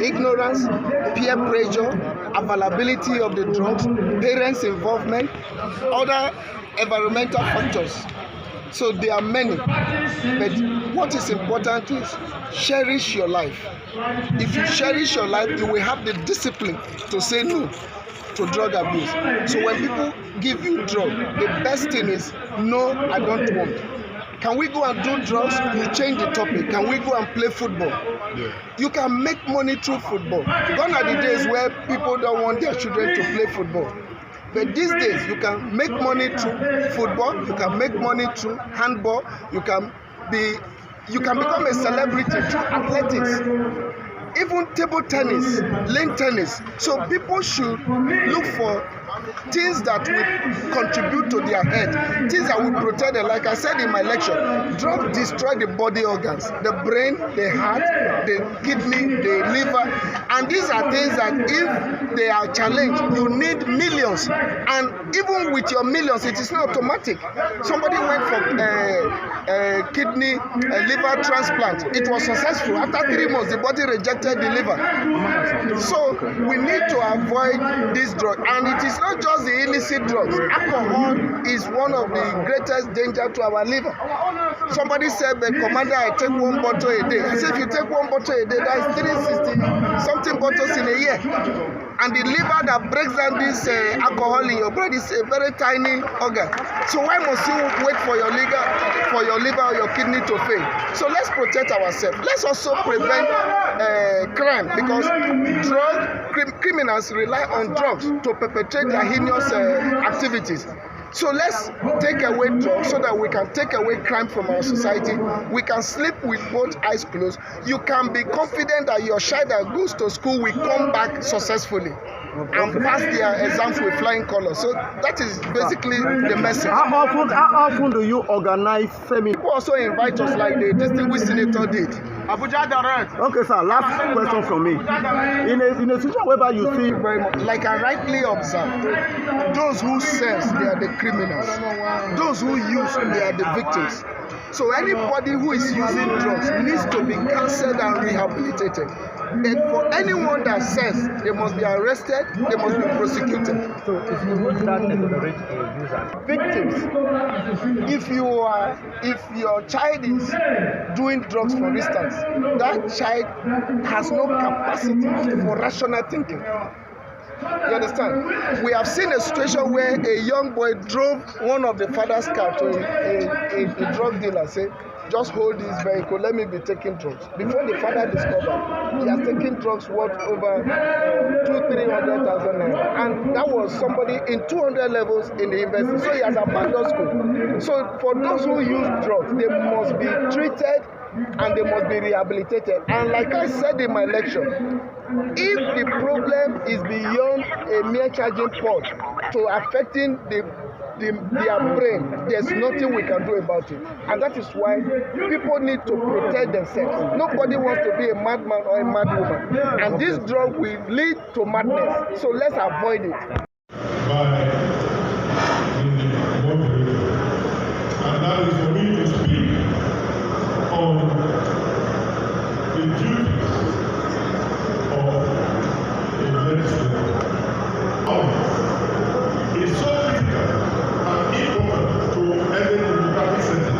Ignorance, peer pressure, availability of the drugs, parents' involvement, other environmental factors. So there are many, but what is important is cherish your life. If you cherish your life, you will have the discipline to say no to drug abuse. So when people give you drug, the best thing is, no, I don't want. Can we go and do drugs? You change the topic. Can we go and play football? Yeah. You can make money through football. Gone are the days where people don't want their children to play football. But these days, you can make money through football. You can make money through handball. You can become a celebrity through athletics. Even table tennis, lane tennis. So people should look for things that will contribute to their health, things that will protect them. Like I said in my lecture, drugs destroy the body organs, the brain, the heart, the kidney, the liver, and these are things that if they are challenged, you need millions, and even with your millions, it is not automatic. Somebody went for kidney, liver transplant. It was successful. After 3 months, the body rejected the liver. So we need to avoid this drug, and it is not just the illicit drugs. Alcohol is one of the greatest danger to our liver. Somebody said, "But Commander, I take 1 bottle a day." I said, if you take 1 bottle a day, that's 360 something bottles in a year. And the liver that breaks down this alcohol in your blood is a very tiny organ. So why must you wait for your liver or your kidney to fail? So let's protect ourselves. Let's also prevent crime, because criminals rely on drugs to perpetrate their heinous activities. So let's take away drugs so that we can take away crime from our society. We can sleep with both eyes closed. You can be confident that your child that goes to school will come back successfully and pass their exams with flying colors. So that is basically the message. How often do you organize seminars? People also invite us, like the distinguished senator did. Abuja direct. Okay, sir. Last question from me. In a situation whereby you see very much, like I rightly observed, those who sense, they are the criminals. Those who use, they are the victims. So anybody who is using drugs needs to be counseled and rehabilitated. And for anyone that says, they must be arrested, they must be prosecuted. So if you would start exonerate a user. Victims, if your child is doing drugs, for instance, that child has no capacity for rational thinking. You understand? We have seen a situation where a young boy drove one of the father's car to a drug dealer, say, just hold this vehicle, let me be taking drugs. Before the father discovered, he has taken drugs worth over 200,000-300,000 naira. And that was somebody in 200 levels in the university. So he has abandoned school. So for those who use drugs, they must be treated and they must be rehabilitated. And like I said in my lecture, if the problem is beyond a mere charging port to affecting their brain, there's nothing we can do about it. And that is why people need to protect themselves. Nobody wants to be a madman or a madwoman. And this drug will lead to madness. So let's avoid it. And that is for me to speak on the duties of a legislator. It's so critical and important to every democratic setting,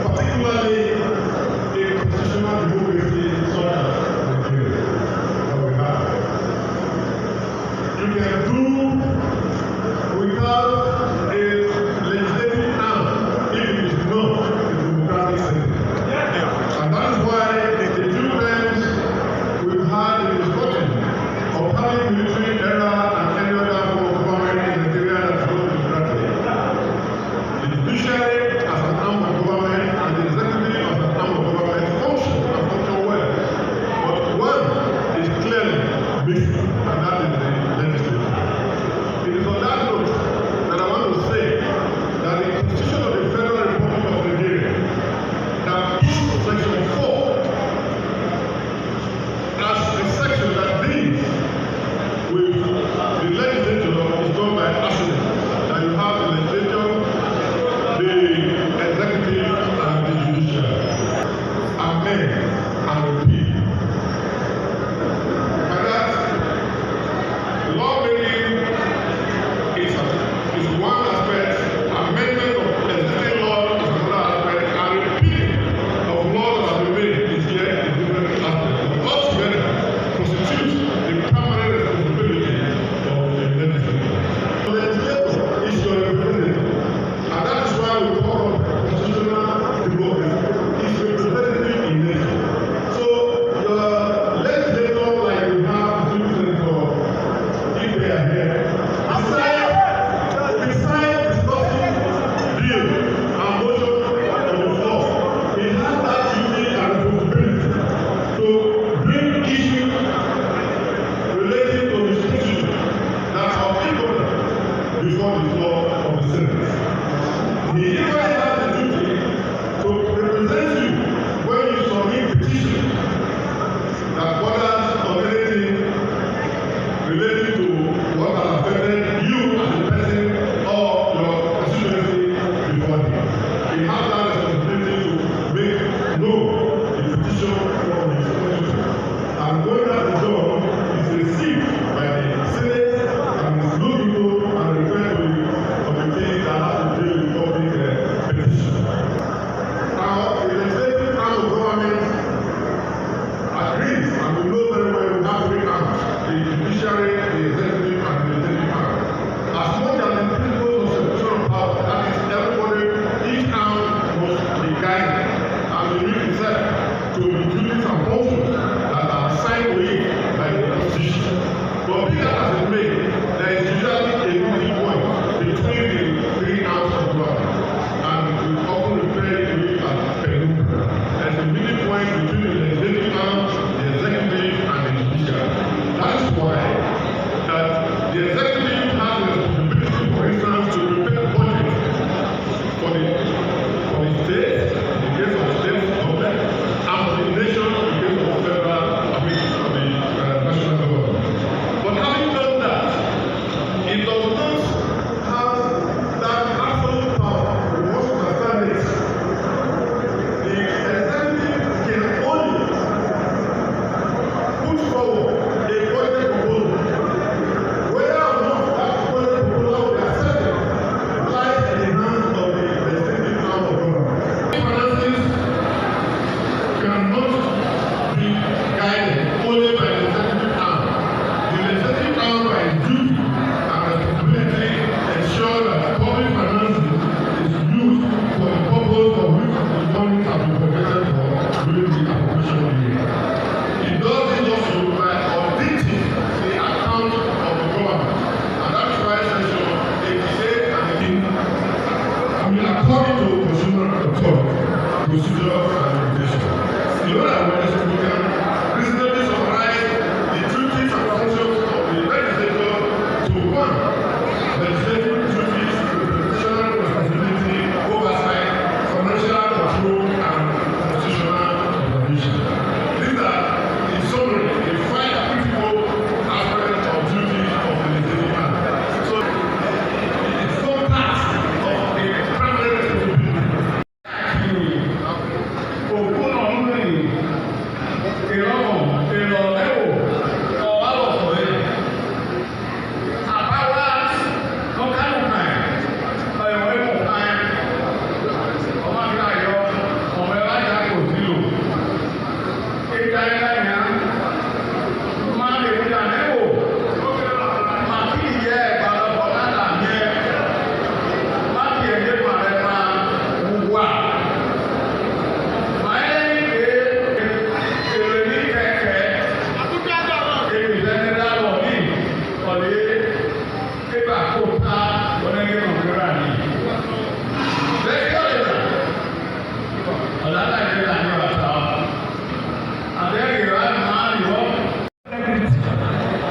particularly a constitutional democracy such as Nigeria that we have. You can do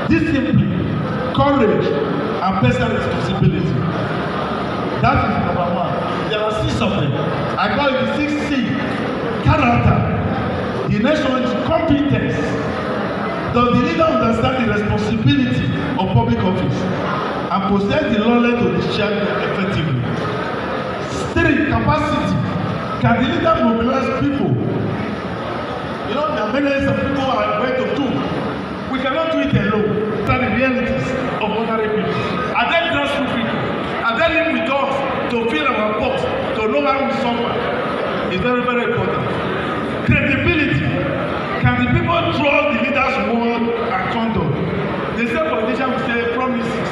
Discipline, courage, and personal responsibility. That is number one. There are 6 of them. I call it the 6C. Character. The next one is competence. Does the leader understand the responsibility of public office and possess the knowledge to discharge them effectively? 3. Capacity. Can the leader mobilize people? You know, there are many some people are going to do. We cannot do it alone. These are the realities of ordinary people. Are there grassroots people? Are they living with us to fill our pots, to know how we suffer? It's very, very important. Credibility. Can the people trust the leader's word and conduct? They say politicians will say promises.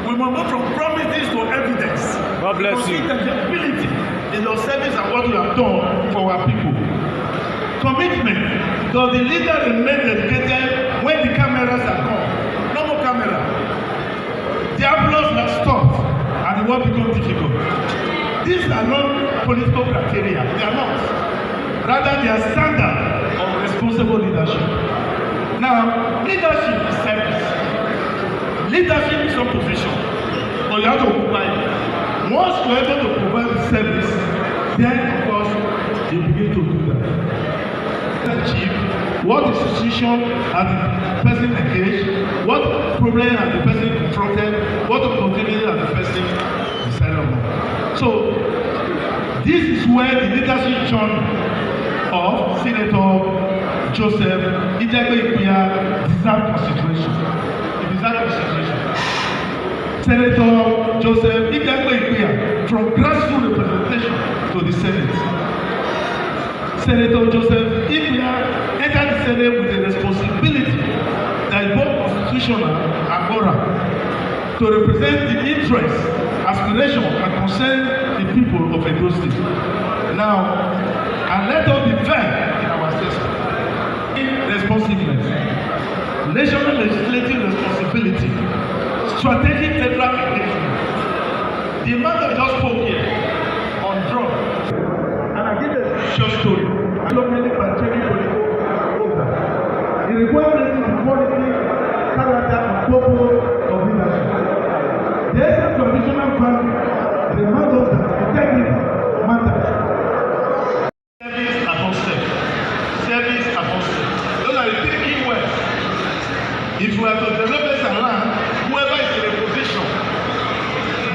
We must move from promises to evidence. God bless you. Credibility in your service and what you have done for our people. Commitment. Does the leader remain dedicated when the cameras are gone? No more camera. The applause has stopped and the work becomes difficult. These are not political criteria. They are not. Rather, they are standard of responsible leadership. Now, leadership is service. Leadership is not position, but you have to occupy it. Once you are able to provide the service, then of course you begin to do that. Achieve what institution has the person engaged, what problem has the person confronted, what opportunity has the person decided on. So this is where the leadership journey of Senator Joseph Ikpea deserves consideration. It deserves consideration. Senator Joseph Ikpea from grassroots representation to the Senate. Senator Joseph Ikpea entered the Senate with a responsibility that is both constitutional and moral to represent the interests, aspirations, and concern the people of Edo State. Now, and let us be fair in our assessment. Responsiveness, national legislative responsibility, strategic federal engagement. The man that just spoke here on drugs, and I give a short story. I don't really changing political order. The requirement is quality, character, and purpose of leadership. There is a traditional value, the amount of integrity matters. Service upon step. Service upon step. Those are the 3 key words. If we are to develop this land, whoever is in a position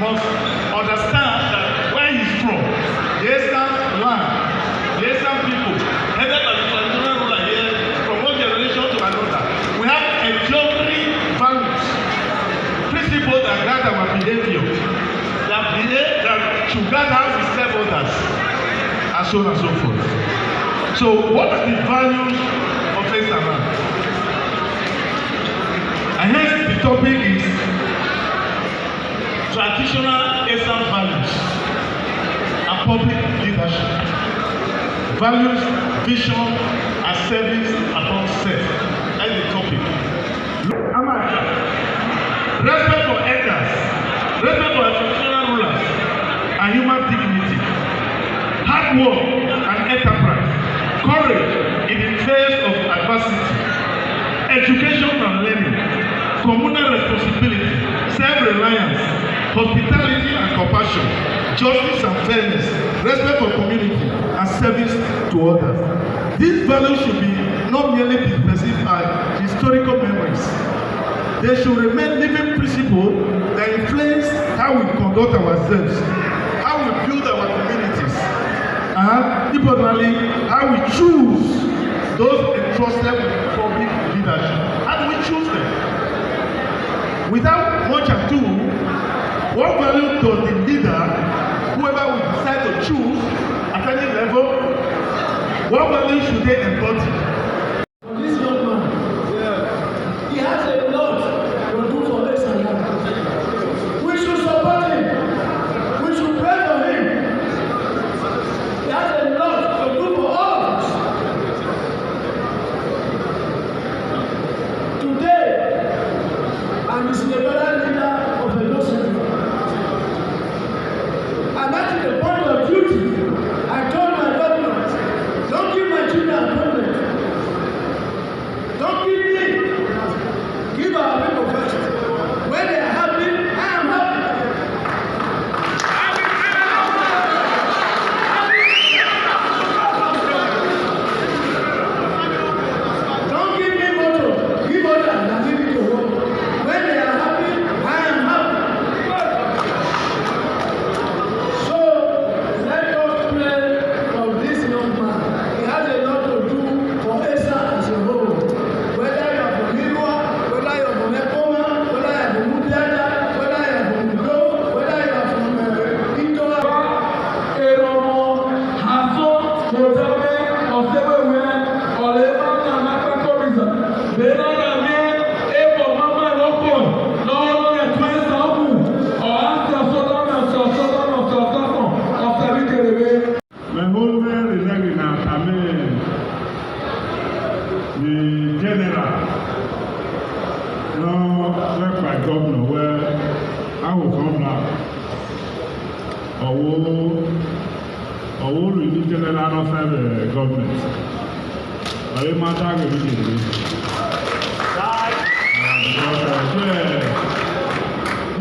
must understand that where he's from, the Eastern land, the Eastern people, headed by the traditional ruler here, from one generation to another. We have exemplary values, principles that guide our behavior, that should guide how we serve others, and so on and so forth. So, what are the values of Eastern land? And hence the topic is traditional Eastern values and public leadership. Values, vision, and service upon self. That's the topic. Respect for elders, respect for traditional rulers, and human dignity. Hard work and enterprise. Courage in the face of adversity. Education and learning. Communal responsibility. Self-reliance. Hospitality and compassion. Justice and fairness. Respect for community and service to others. These values should be not merely be perceived as historical memories. They should remain living principles that influence how we conduct ourselves, how we build our communities, and importantly, how we choose those entrusted with public leadership. How do we choose them? Without much ado, what value does the leader, whoever we decide to choose at any level, what value should they embody? general, no, like my governor, where I was from now, or the general outside the government. I am not talking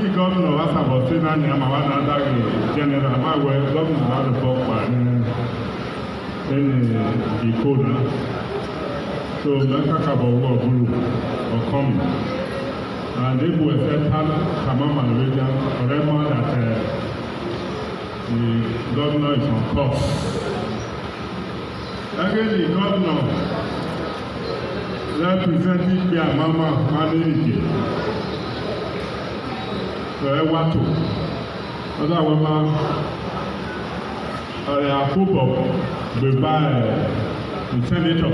the governor was about saying that I'm a general, my way, governor had a talk by the code. So, let's talk about what group or coming. And they will say, Tamam and Region, remember that the governor is on course. Again, the governor representing Ikpea Mama Manilike. So, I want to. Other women are a couple by the senator.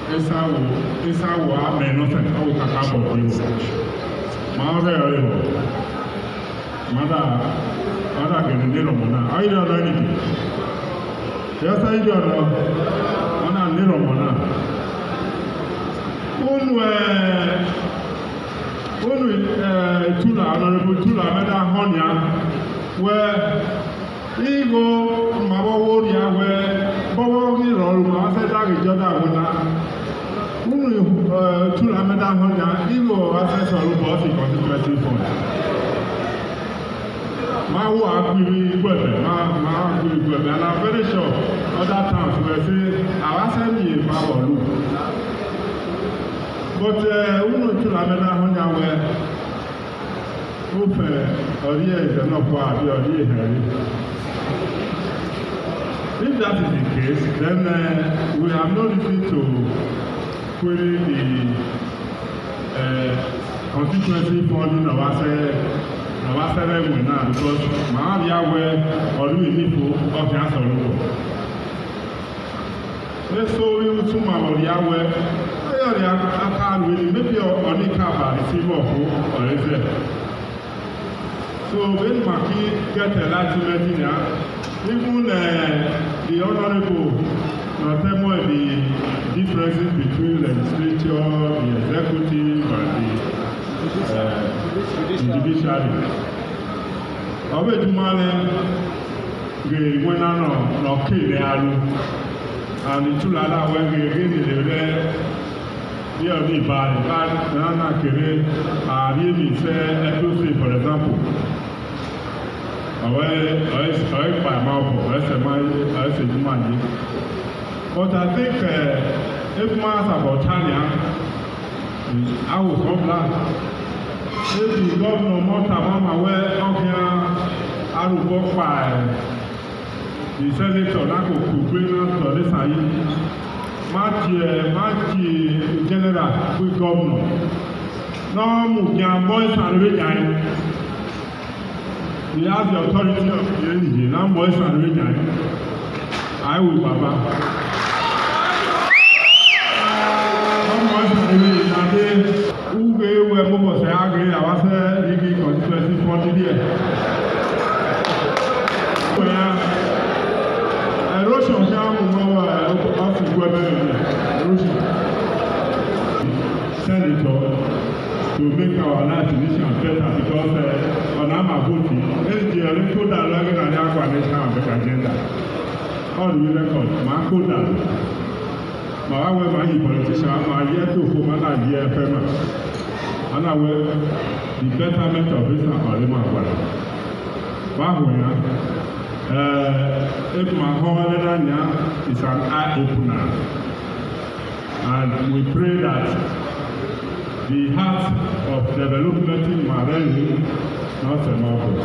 Esa wo ame no se awo kaka bo bi ma re re bo mada gele ne ro mona ai do do ni ya sa i do no ona ne ro mona onu tula honorable tula meda honya we igo mabo wo ya we bobo ni ro ma se da ge joda wona tula meda honya igo access or boss constituency fund ma wo akuri gbebe ma akuri gbebe and I'm very sure other towns will say our assembly ma wolu but tula meda honya we ori is enough for abi ori here. If that is the case, then we have no reason to query the constituency funding of our seven now because Mahavia were or we need to of the answer. Let's so we will soon have the Yahweh. I can't really maybe only cover the civil or is it? So when Maki get enlightenment in here, even the honorable not the differences between legislature, the executive, and the judiciary. Ọbẹ̀ Jumale gè wẹ́nà nọ kéde alu, and ìtúlàlà wẹ́ gè nílé rẹ̀ bí ọdún ìbáyìí bá nánà kéré ààrí mi fẹ́ ẹ̀dọ́sẹ̀ for example. Ọ̀rẹ́ pa ẹ̀ma ọ̀pọ̀ ẹ̀sẹ̀ Juma yìí. But I think if mass about Tanya, I was hopeful. If the governor Mota Mama where I will go by the senator that could bring us to this side. March general with governor. No, Mukian boys and region. He has the authority of the NG. Now, boys and region. I will Baba. Who were more say agree, I was a constituency 40 years. Erosion Senator to make our life nation better because on our voting, the electoral dialogue and the Aqua Nation agenda. All the records, my code. My way, my politician, my year to whom I year payment. And I will the betterment of this Alima. If my home is an eye opener, and we pray that the heart of development in Marine not a marvel.